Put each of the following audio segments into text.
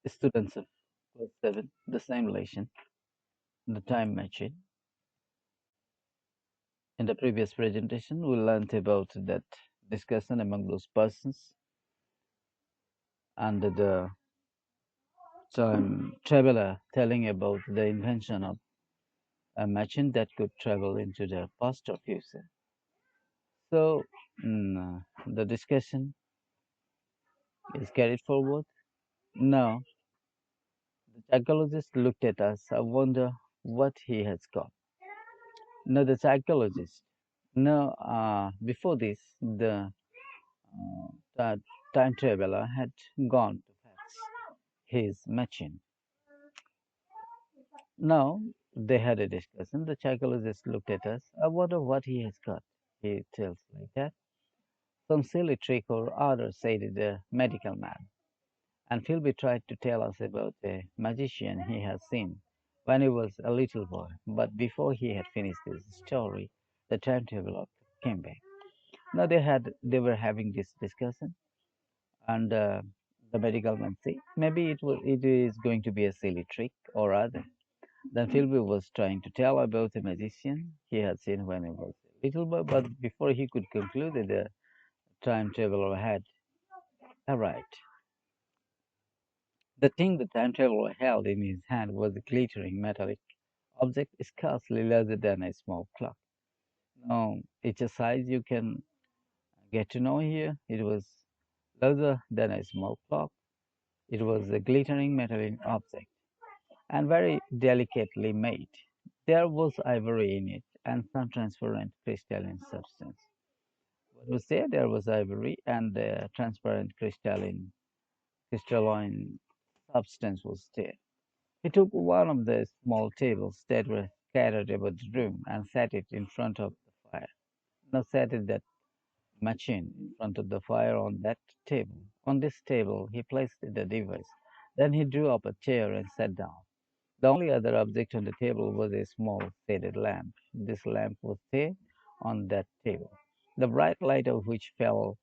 Students of class 7, the simulation, the time machine. In the previous presentation, we learned about that discussion among those persons and the time traveler telling about the invention of a machine that could travel into the past or future. So, the discussion is carried forward. Now, the psychologist looked at us. I wonder what he has got. Now, the psychologist. Now, before this, the time traveler had gone to fetch his machine. Now, they had a discussion. The psychologist looked at us. I wonder what he has got. He tells like that. Some silly trick or other, said the medical man. And Philby tried to tell us about a magician he had seen when he was a little boy. But before he had finished his story, the time traveler came back. Now they were having this discussion, and the medical man said maybe it is going to be a silly trick or other. Then Philby was trying to tell about a magician he had seen when he was a little boy, but before he could conclude, the time traveler had arrived. The thing the time traveler held in his hand was a glittering metallic object scarcely larger than a small clock. Now, it's a size you can get to know here. It was larger than a small clock. It was a glittering metallic object and very delicately made. There was ivory in it and some transparent crystalline substance. What was there? There was ivory and the transparent crystalline substance was there. He took one of the small tables that were scattered about the room and set it in front of the fire. Now set it that machine in front of the fire on that table. On this table, he placed the device. Then he drew up a chair and sat down. The only other object on the table was a small shaded lamp. This lamp was there on that table, the bright light of which fell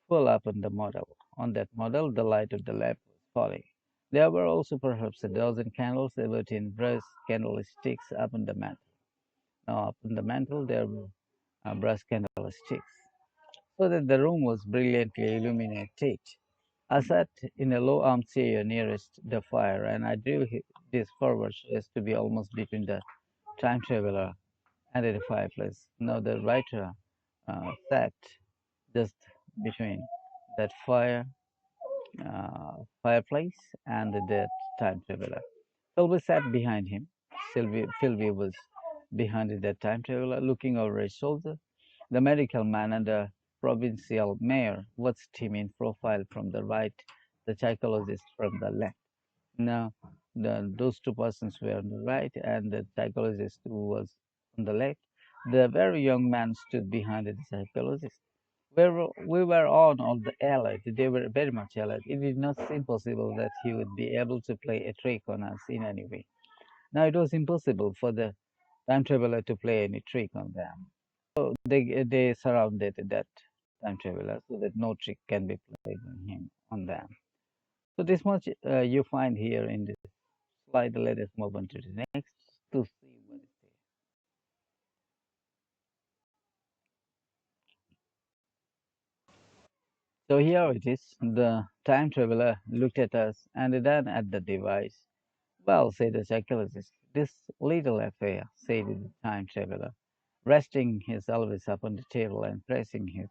full upon the model. On that model, the light of the lamp was falling. There were also perhaps a dozen candles about in brass candlesticks upon the mantel. Now, upon the mantel, there were brass candlesticks, so that the room was brilliantly illuminated. I sat in a low armchair nearest the fire, and I drew this forward so as to be almost between the time traveler and the fireplace. Now the writer sat just between that fireplace and the time traveler. Sylvie sat behind him. Sylvie was behind the time traveler, looking over his shoulder. The medical man and the provincial mayor watched him in profile from the right, the psychologist from the left. Now, those two persons were on the right, and the psychologist who was on the left. The very young man stood behind the psychologist. We were on the alert. They were very much alert. It did not seem possible that he would be able to play a trick on us in any way. Now, it was impossible for the time traveler to play any trick on them. So they surrounded that time traveler so that no trick can be played on them. So this much you find here in this slide. Let us move on to the next to see what is there. So here it is. The time traveler looked at us and then at the device. Well, said the psychologist, this little affair, said the time traveler, resting his elbows upon the table and pressing his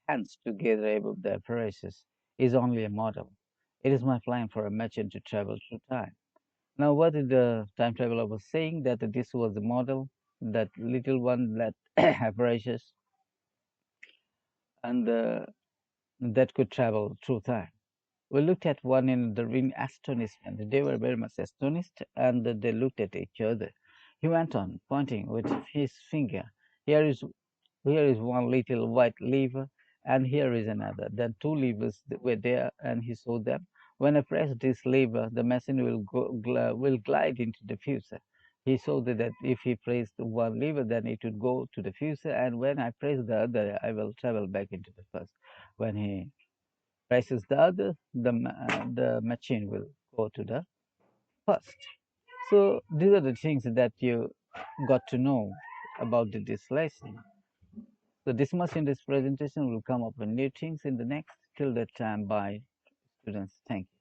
hands together above the apparatus, is only a model. It is my plan for a machine to travel through time. Now, what did the time traveler was saying that this was the model, that little one, that apparatus, and that could travel through time. We looked at one in astonishment. They were very much astonished, and they looked at each other. He went on, pointing with his finger. Here is here is one little white lever, and here is another. Then two levers were there, and he saw them. When I press this lever, the machine will glide into the future. He saw that if he pressed one lever, then it would go to the future, and when I press the other, I will travel back into the past. When he presses the other, the machine will go to the first. So these are the things that you got to know about this lesson. So this much in this presentation will come up with new things in the next. Till that time, bye, students. Thank you.